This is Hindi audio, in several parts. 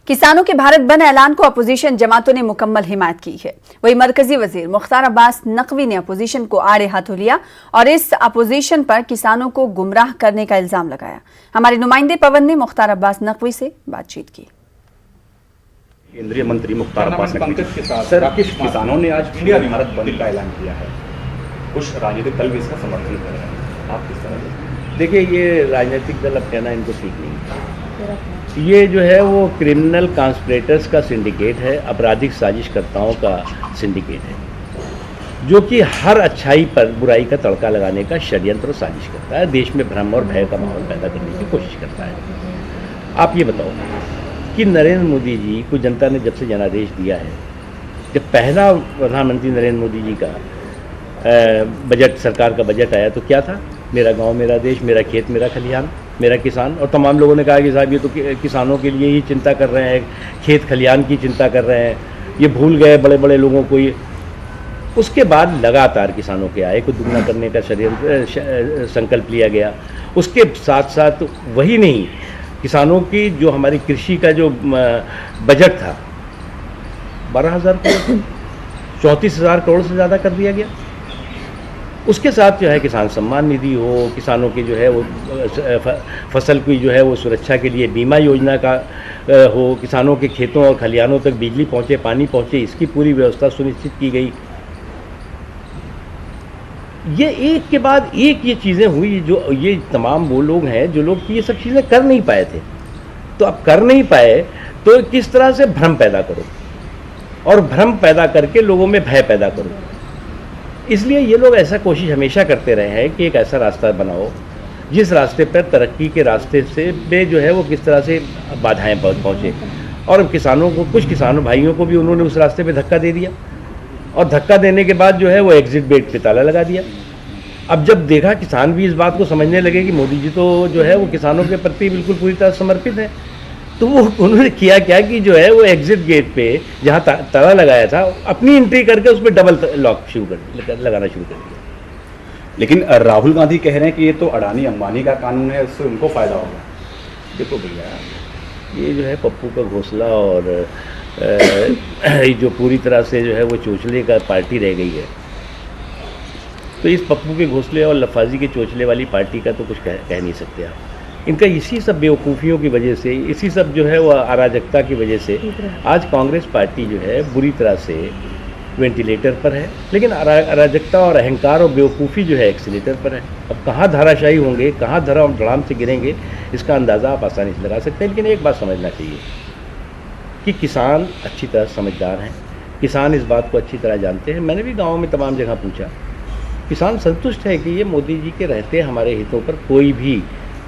किसानों के भारत बंद ऐलान को अपोजिशन जमातों ने मुकम्मल हिमायत की है। वही मरकजी वजीर मुख्तार अब्बास नकवी ने अपोजिशन को आड़े हाथों लिया और इस अपोजिशन पर किसानों को गुमराह करने का इल्जाम लगाया। हमारे नुमाइंदे पवन ने मुख्तार अब्बास नकवी से बातचीत की। केंद्रीय मंत्री मुख्तार अब्बास नकवी के साथ सर किसानों ने आज भारत बंद का ऐलान किया है। कुछ राजनीतिक दल भी इसका समर्थन कर रहे हैं, आप किस तरह? देखिए, ये राजनीतिक दल अब कहना इनको ठीक नहीं। ये जो है वो क्रिमिनल कॉन्स्पिरेटर्स का सिंडिकेट है, आपराधिक साजिशकर्ताओं का सिंडिकेट है, जो कि हर अच्छाई पर बुराई का तड़का लगाने का षड्यंत्र और साजिश करता है, देश में भ्रम और भय का माहौल पैदा करने की कोशिश करता है। आप ये बताओ कि नरेंद्र मोदी जी को जनता ने जब से जनादेश दिया है, जब पहला प्रधानमंत्री नरेंद्र मोदी जी का बजट, सरकार का बजट आया तो क्या था? मेरा गांव मेरा देश, मेरा खेत मेरा खलिहान, मेरा किसान। और तमाम लोगों ने कहा कि साहब ये तो किसानों के लिए ही चिंता कर रहे हैं, खेत खलिहान की चिंता कर रहे हैं, ये भूल गए बड़े बड़े लोगों को। ये उसके बाद लगातार किसानों के आय को दुगना करने का संकल्प लिया गया। उसके साथ साथ वही नहीं, किसानों की जो हमारी कृषि का जो बजट था 12,000 करोड़, 34,000 करोड़ से ज़्यादा कर दिया गया। उसके साथ जो है किसान सम्मान निधि हो, किसानों की जो है वो फसल की जो है वो सुरक्षा के लिए बीमा योजना का हो, किसानों के खेतों और खलिहानों तक बिजली पहुंचे, पानी पहुंचे, इसकी पूरी व्यवस्था सुनिश्चित की गई। ये एक के बाद एक ये चीज़ें हुई, जो ये तमाम वो लोग हैं जो लोग ये सब चीज़ें कर नहीं पाए थे। तो अब कर नहीं पाए तो किस तरह से भ्रम पैदा करो, और भ्रम पैदा करके लोगों में भय पैदा करो। इसलिए ये लोग ऐसा कोशिश हमेशा करते रहे हैं कि एक ऐसा रास्ता बनाओ जिस रास्ते पर तरक्की के रास्ते से बे जो है वो किस तरह से बाधाएं पहुँचे। और किसानों को, कुछ किसानों भाइयों को भी उन्होंने उस रास्ते पे धक्का दे दिया, और धक्का देने के बाद जो है वो एग्जिट गेट पे ताला लगा दिया। अब जब देखा किसान भी इस बात को समझने लगे कि मोदी जी तो जो है वो किसानों के प्रति बिल्कुल पूरी तरह समर्पित है, तो वो उन्होंने किया क्या कि जो है वो एग्जिट गेट पे जहाँ ताला लगाया था, अपनी एंट्री करके उसमें डबल लॉक लगाना शुरू कर दिया। लेकिन राहुल गांधी कह रहे हैं कि ये तो अडानी अंबानी का कानून है, इससे उनको फ़ायदा होगा। देखो भैया, ये जो है पप्पू का घोंसला और जो पूरी तरह से जो है वो चोचले का पार्टी रह गई है। तो इस पप्पू के घोंसले और लफाजी के चोचले वाली पार्टी का तो कुछ कह नहीं सकते आप। इनका इसी सब बेवकूफ़ियों की वजह से, इसी सब जो है वो अराजकता की वजह से आज कांग्रेस पार्टी जो है बुरी तरह से वेंटिलेटर पर है, लेकिन अराजकता और अहंकार और बेवकूफ़ी जो है एक्सीलेटर पर है। अब कहाँ धाराशायी होंगे, कहाँ धड़ाम से गिरेंगे, इसका अंदाज़ा आप आसानी से लगा सकते हैं। लेकिन एक बात समझना चाहिए कि किसान अच्छी तरह समझदार हैं, किसान इस बात को अच्छी तरह जानते हैं। मैंने भी गाँव में तमाम जगह पूछा, किसान संतुष्ट है कि ये मोदी जी के रहते हमारे हितों पर कोई भी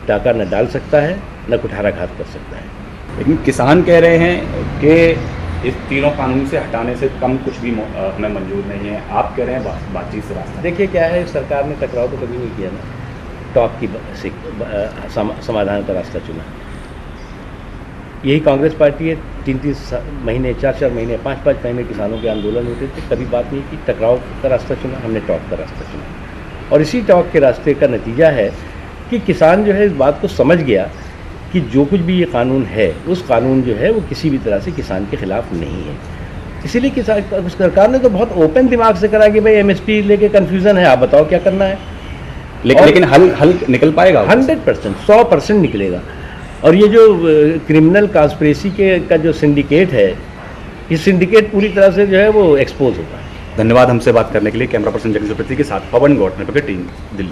टाका न डाल सकता है, न कुठाराघात कर सकता है। लेकिन किसान कह रहे हैं कि इस तीनों कानून से हटाने से कम कुछ भी हमें मंजूर नहीं है। आप कह रहे हैं बातचीत से रास्ता। देखिए क्या है, सरकार ने टकराव तो कभी नहीं किया ना, टॉक की समाधान का रास्ता चुना। यही कांग्रेस पार्टी है, 3-3 महीने, 4-4 महीने, 5-5 महीने किसानों के आंदोलन होते थे, कभी बात नहीं की, टकराव का रास्ता चुना, हमने टॉक का रास्ता चुना। और इसी टॉक के रास्ते का नतीजा है कि किसान जो है इस बात को समझ गया कि जो कुछ भी ये कानून है, उस कानून जो है वो किसी भी तरह से किसान के खिलाफ नहीं है। इसीलिए किसान, सरकार ने तो बहुत ओपन दिमाग से करा कि भाई एमएसपी लेके कन्फ्यूज़न है, आप बताओ क्या करना है। लेकिन हल निकल पाएगा 100%, 100% निकलेगा। और ये जो क्रिमिनल कॉन्स्पिरेसी का जो सिंडिकेट है, ये सिंडिकेट पूरी तरह से जो है वो एक्सपोज होगा। धन्यवाद हमसे बात करने के लिए। कैमरा पर्सन जगदीश प्रति के साथ पवन गौड़, टीम दिल्ली।